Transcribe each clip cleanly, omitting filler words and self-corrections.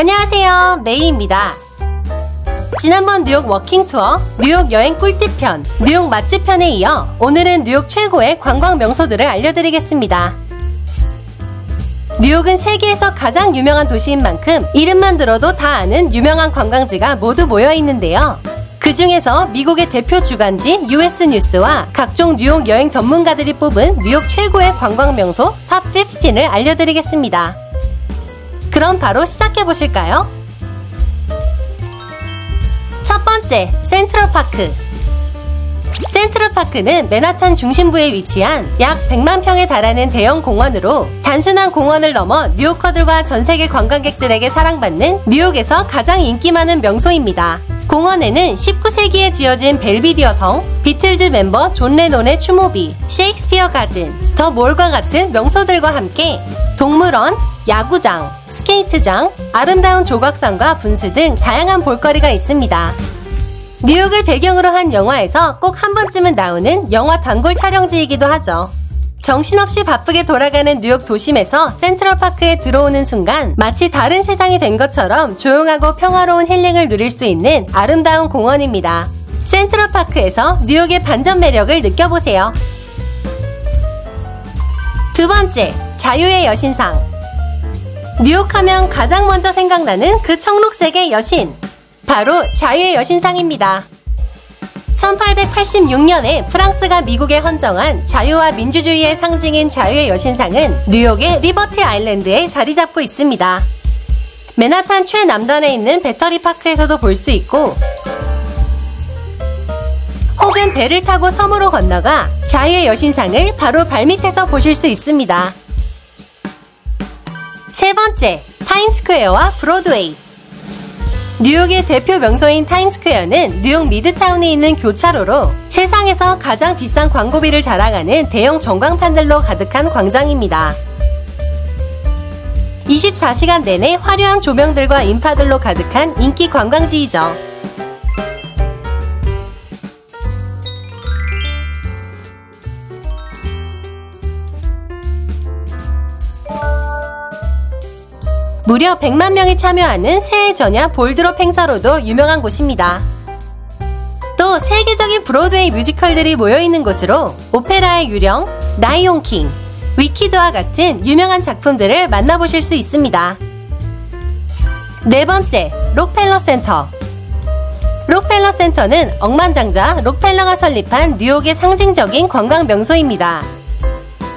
안녕하세요, 메이입니다. 지난번 뉴욕 워킹 투어, 뉴욕 여행 꿀팁 편, 뉴욕 맛집 편에 이어 오늘은 뉴욕 최고의 관광 명소들을 알려드리겠습니다. 뉴욕은 세계에서 가장 유명한 도시인 만큼 이름만 들어도 다 아는 유명한 관광지가 모두 모여 있는데요. 그 중에서 미국의 대표 주간지 US 뉴스와 각종 뉴욕 여행 전문가들이 뽑은 뉴욕 최고의 관광 명소 탑 15를 알려드리겠습니다. 그럼 바로 시작해보실까요? 첫 번째, 센트럴파크. 센트럴파크는 맨하탄 중심부에 위치한 약 100만 평에 달하는 대형 공원으로 단순한 공원을 넘어 뉴요커들과 전세계 관광객들에게 사랑받는 뉴욕에서 가장 인기 많은 명소입니다. 공원에는 19세기에 지어진 벨비디어 성, 비틀즈 멤버 존 레논의 추모비, 셰익스피어 가든, 더 몰과 같은 명소들과 함께 동물원, 야구장, 스케이트장, 아름다운 조각상과 분수 등 다양한 볼거리가 있습니다. 뉴욕을 배경으로 한 영화에서 꼭 한 번쯤은 나오는 영화 단골 촬영지이기도 하죠. 정신없이 바쁘게 돌아가는 뉴욕 도심에서 센트럴파크에 들어오는 순간 마치 다른 세상이 된 것처럼 조용하고 평화로운 힐링을 누릴 수 있는 아름다운 공원입니다. 센트럴파크에서 뉴욕의 반전 매력을 느껴보세요. 두 번째, 자유의 여신상. 뉴욕하면 가장 먼저 생각나는 그 청록색의 여신, 바로 자유의 여신상입니다. 1886년에 프랑스가 미국에 헌정한 자유와 민주주의의 상징인 자유의 여신상은 뉴욕의 리버티 아일랜드에 자리 잡고 있습니다. 맨하탄 최남단에 있는 배터리 파크에서도 볼 수 있고, 혹은 배를 타고 섬으로 건너가 자유의 여신상을 바로 발밑에서 보실 수 있습니다. 세 번째, 타임스퀘어와 브로드웨이. 뉴욕의 대표 명소인 타임스퀘어는 뉴욕 미드타운에 있는 교차로로 세상에서 가장 비싼 광고비를 자랑하는 대형 전광판들로 가득한 광장입니다. 24시간 내내 화려한 조명들과 인파들로 가득한 인기 관광지이죠. 무려 100만 명이 참여하는 새해 전야 볼드롭 행사로도 유명한 곳입니다. 또 세계적인 브로드웨이 뮤지컬들이 모여있는 곳으로 오페라의 유령, 라이온 킹, 위키드와 같은 유명한 작품들을 만나보실 수 있습니다. 네 번째, 록펠러 센터. 록펠러 센터는 억만장자 록펠러가 설립한 뉴욕의 상징적인 관광 명소입니다.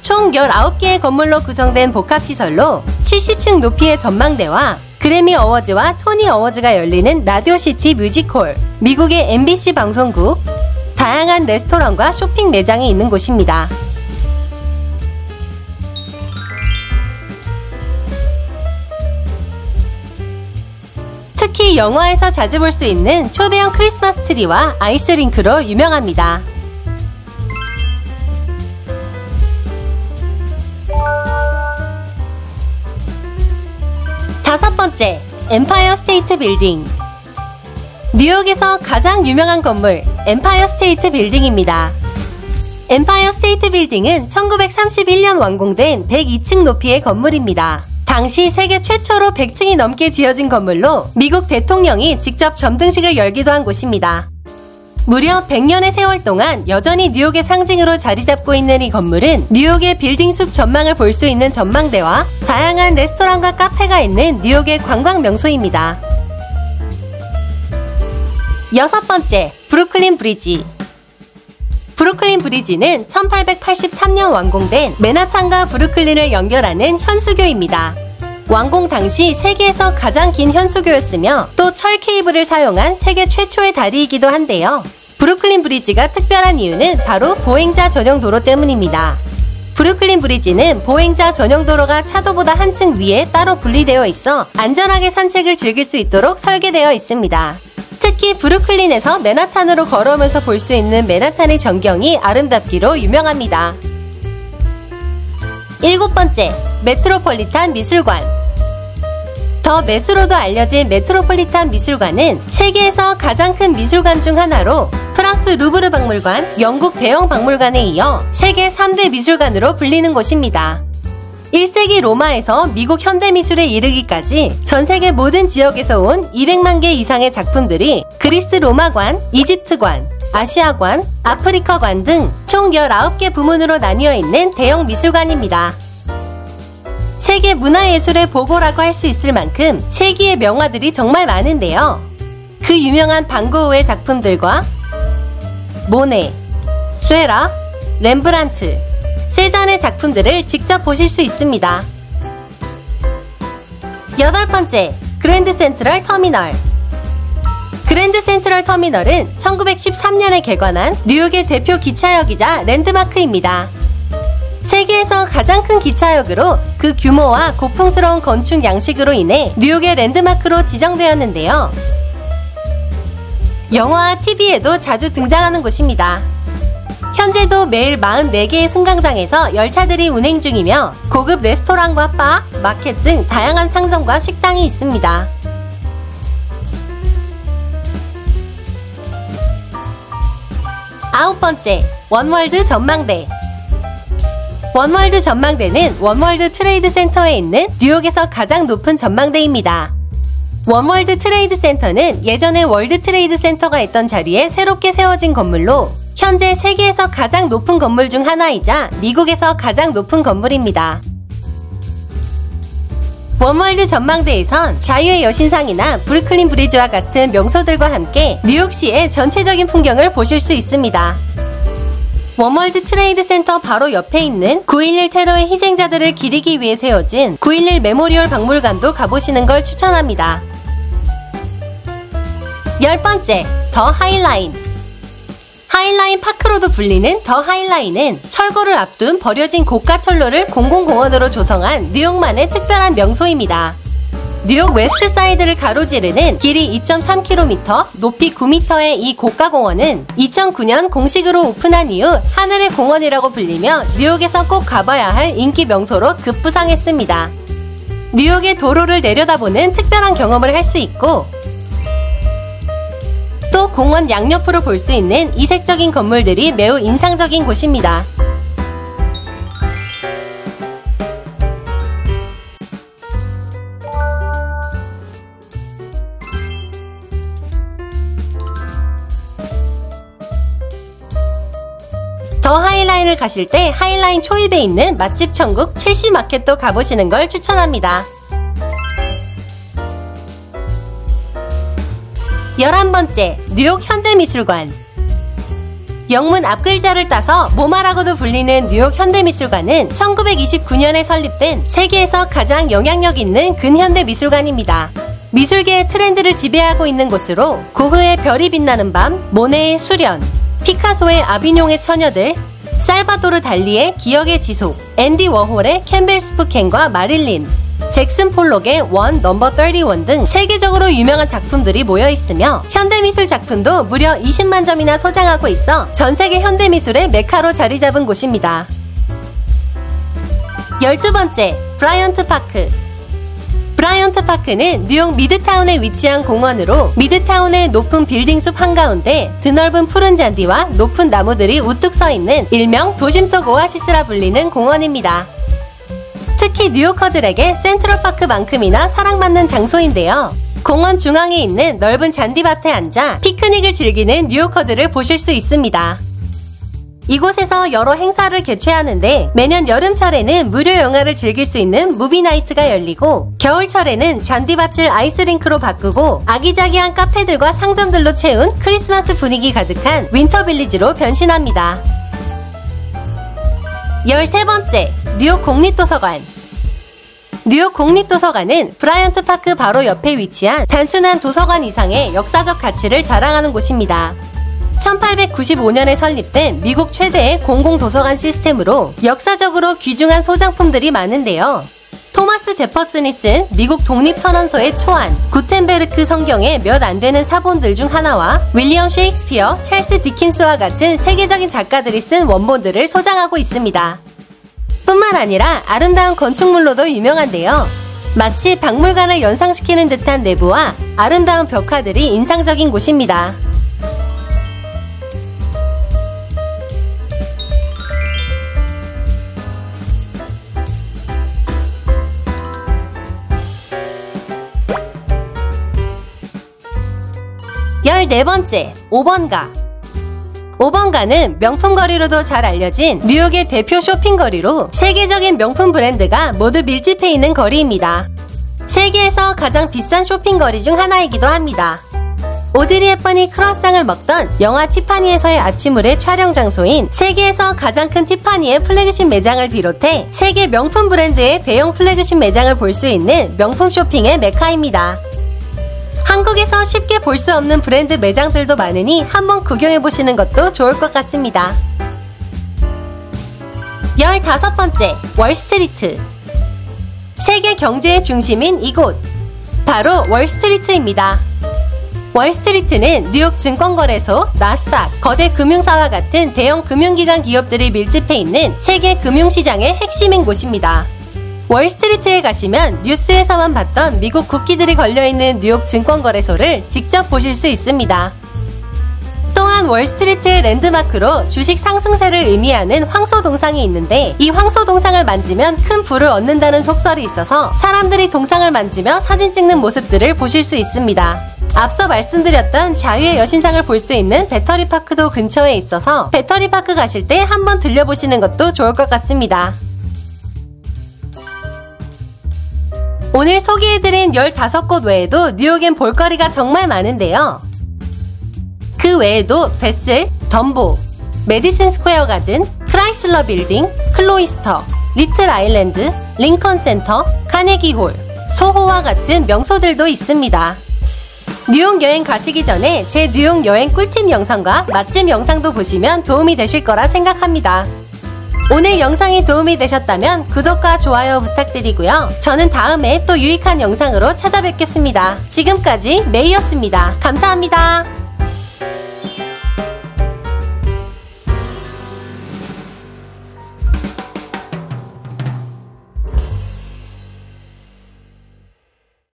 총 19개의 건물로 구성된 복합시설로 70층 높이의 전망대와 그래미 어워즈와 토니 어워즈가 열리는 라디오시티 뮤직홀, 미국의 MBC 방송국, 다양한 레스토랑과 쇼핑 매장이 있는 곳입니다. 특히 영화에서 자주 볼 수 있는 초대형 크리스마스 트리와 아이스링크로 유명합니다. 다섯 번째, 엠파이어 스테이트 빌딩. 뉴욕에서 가장 유명한 건물, 엠파이어 스테이트 빌딩입니다. 엠파이어 스테이트 빌딩은 1931년 완공된 102층 높이의 건물입니다. 당시 세계 최초로 100층이 넘게 지어진 건물로 미국 대통령이 직접 점등식을 열기도 한 곳입니다. 무려 100년의 세월 동안 여전히 뉴욕의 상징으로 자리 잡고 있는 이 건물은 뉴욕의 빌딩 숲 전망을 볼 수 있는 전망대와 다양한 레스토랑과 카페가 있는 뉴욕의 관광 명소입니다. 여섯 번째, 브루클린 브리지. 브루클린 브리지는 1883년 완공된 맨하탄과 브루클린을 연결하는 현수교입니다. 완공 당시 세계에서 가장 긴 현수교였으며 또 철 케이블을 사용한 세계 최초의 다리이기도 한데요. 브루클린 브리지가 특별한 이유는 바로 보행자 전용 도로 때문입니다. 브루클린 브리지는 보행자 전용 도로가 차도보다 한층 위에 따로 분리되어 있어 안전하게 산책을 즐길 수 있도록 설계되어 있습니다. 특히 브루클린에서 맨하탄으로 걸어오면서 볼 수 있는 맨하탄의 전경이 아름답기로 유명합니다. 일곱 번째, 메트로폴리탄 미술관. 더 메스로도 알려진 메트로폴리탄 미술관은 세계에서 가장 큰 미술관 중 하나로 프랑스 루브르 박물관, 영국 대형 박물관에 이어 세계 3대 미술관으로 불리는 곳입니다. 1세기 로마에서 미국 현대미술에 이르기까지 전 세계 모든 지역에서 온 200만 개 이상의 작품들이 그리스 로마관, 이집트관, 아시아관, 아프리카관 등 총 19개 부문으로 나뉘어 있는 대형 미술관입니다. 세계 문화예술의 보고라고 할 수 있을 만큼 세기의 명화들이 정말 많은데요. 그 유명한 방고흐의 작품들과 모네, 쇠라, 렘브란트, 세잔의 작품들을 직접 보실 수 있습니다. 8번째, 그랜드 센트럴 터미널. 그랜드 센트럴 터미널은 1913년에 개관한 뉴욕의 대표 기차역이자 랜드마크입니다. 세계에서 가장 큰 기차역으로 그 규모와 고풍스러운 건축 양식으로 인해 뉴욕의 랜드마크로 지정되었는데요. 영화와 TV에도 자주 등장하는 곳입니다. 현재도 매일 44개의 승강장에서 열차들이 운행 중이며 고급 레스토랑과 바, 마켓 등 다양한 상점과 식당이 있습니다. 9번째, 원월드 전망대. 원월드 전망대는 원월드 트레이드 센터에 있는 뉴욕에서 가장 높은 전망대입니다. 원월드 트레이드 센터는 예전에 월드 트레이드 센터가 있던 자리에 새롭게 세워진 건물로 현재 세계에서 가장 높은 건물 중 하나이자 미국에서 가장 높은 건물입니다. 원월드 전망대에선 자유의 여신상이나 브루클린 브리지와 같은 명소들과 함께 뉴욕시의 전체적인 풍경을 보실 수 있습니다. 원월드 트레이드 센터 바로 옆에 있는 9.11 테러의 희생자들을 기리기 위해 세워진 9.11 메모리얼 박물관도 가보시는 걸 추천합니다. 10번째, 더 하이라인. 하이라인 파크로도 불리는 더 하이라인은 철거를 앞둔 버려진 고가철로를 공공공원으로 조성한 뉴욕만의 특별한 명소입니다. 뉴욕 웨스트사이드를 가로지르는 길이 2.3km, 높이 9m의 이 고가공원은 2009년 공식으로 오픈한 이후 하늘의 공원이라고 불리며 뉴욕에서 꼭 가봐야 할 인기 명소로 급부상했습니다. 뉴욕의 도로를 내려다보는 특별한 경험을 할 수 있고 또 공원 양옆으로 볼 수 있는 이색적인 건물들이 매우 인상적인 곳입니다. 더 하이라인을 가실 때 하이라인 초입에 있는 맛집 천국 첼시 마켓도 가보시는 걸 추천합니다. 11번째, 뉴욕 현대미술관. 영문 앞글자를 따서 모마라고도 불리는 뉴욕 현대미술관은 1929년에 설립된 세계에서 가장 영향력 있는 근현대 미술관입니다. 미술계의 트렌드를 지배하고 있는 곳으로 고흐의 별이 빛나는 밤, 모네의 수련, 피카소의 아비뇽의 처녀들, 살바도르 달리의 기억의 지속, 앤디 워홀의 캠벨 스푸켄과 마릴린, 잭슨 폴록의 원 넘버 31 등 세계적으로 유명한 작품들이 모여 있으며 현대미술 작품도 무려 20만 점이나 소장하고 있어 전세계 현대미술의 메카로 자리 잡은 곳입니다. 12번째, 브라이언트 파크. 브라이언트 파크는 뉴욕 미드타운에 위치한 공원으로 미드타운의 높은 빌딩 숲 한가운데 드넓은 푸른 잔디와 높은 나무들이 우뚝 서 있는 일명 도심 속 오아시스라 불리는 공원입니다. 특히 뉴요커들에게 센트럴파크만큼이나 사랑받는 장소인데요. 공원 중앙에 있는 넓은 잔디밭에 앉아 피크닉을 즐기는 뉴요커들을 보실 수 있습니다. 이곳에서 여러 행사를 개최하는데 매년 여름철에는 무료 영화를 즐길 수 있는 무비나이트가 열리고 겨울철에는 잔디밭을 아이스링크로 바꾸고 아기자기한 카페들과 상점들로 채운 크리스마스 분위기 가득한 윈터빌리지로 변신합니다. 13번째, 뉴욕 국립도서관. 뉴욕 국립도서관은 브라이언트 파크 바로 옆에 위치한 단순한 도서관 이상의 역사적 가치를 자랑하는 곳입니다. 1895년에 설립된 미국 최대의 공공도서관 시스템으로 역사적으로 귀중한 소장품들이 많은데요. 토마스 제퍼슨이 쓴 미국 독립선언서의 초안, 구텐베르크 성경의 몇 안 되는 사본들 중 하나와 윌리엄 셰익스피어, 찰스 디킨스와 같은 세계적인 작가들이 쓴 원본들을 소장하고 있습니다. 뿐만 아니라 아름다운 건축물로도 유명한데요. 마치 박물관을 연상시키는 듯한 내부와 아름다운 벽화들이 인상적인 곳입니다. 14번째, 5번가. 5번가는 명품 거리로도 잘 알려진 뉴욕의 대표 쇼핑거리로 세계적인 명품 브랜드가 모두 밀집해 있는 거리입니다. 세계에서 가장 비싼 쇼핑거리 중 하나이기도 합니다. 오드리 헵번이 크로아상을 먹던 영화 티파니에서의 아침물의 촬영 장소인 세계에서 가장 큰 티파니의 플래그십 매장을 비롯해 세계 명품 브랜드의 대형 플래그십 매장을 볼 수 있는 명품 쇼핑의 메카입니다. 한국에서 쉽게 볼 수 없는 브랜드 매장들도 많으니 한번 구경해보시는 것도 좋을 것 같습니다. 15번째, 월스트리트. 세계 경제의 중심인 이곳, 바로 월스트리트입니다. 월스트리트는 뉴욕 증권거래소, 나스닥, 거대 금융사와 같은 대형 금융기관 기업들이 밀집해 있는 세계 금융시장의 핵심인 곳입니다. 월스트리트에 가시면 뉴스에서만 봤던 미국 국기들이 걸려있는 뉴욕 증권거래소를 직접 보실 수 있습니다. 또한 월스트리트의 랜드마크로 주식 상승세를 의미하는 황소동상이 있는데 이 황소동상을 만지면 큰 부를 얻는다는 속설이 있어서 사람들이 동상을 만지며 사진 찍는 모습들을 보실 수 있습니다. 앞서 말씀드렸던 자유의 여신상을 볼 수 있는 배터리파크도 근처에 있어서 배터리파크 가실 때 한번 들려보시는 것도 좋을 것 같습니다. 오늘 소개해드린 15곳 외에도 뉴욕엔 볼거리가 정말 많은데요. 그 외에도 베슬, 덤보, 메디슨 스퀘어 가든, 크라이슬러 빌딩, 클로이스터, 리틀 아일랜드, 링컨 센터, 카네기 홀, 소호와 같은 명소들도 있습니다. 뉴욕 여행 가시기 전에 제 뉴욕 여행 꿀팁 영상과 맛집 영상도 보시면 도움이 되실 거라 생각합니다. 오늘 영상이 도움이 되셨다면 구독과 좋아요 부탁드리고요. 저는 다음에 또 유익한 영상으로 찾아뵙겠습니다. 지금까지 메이였습니다. 감사합니다.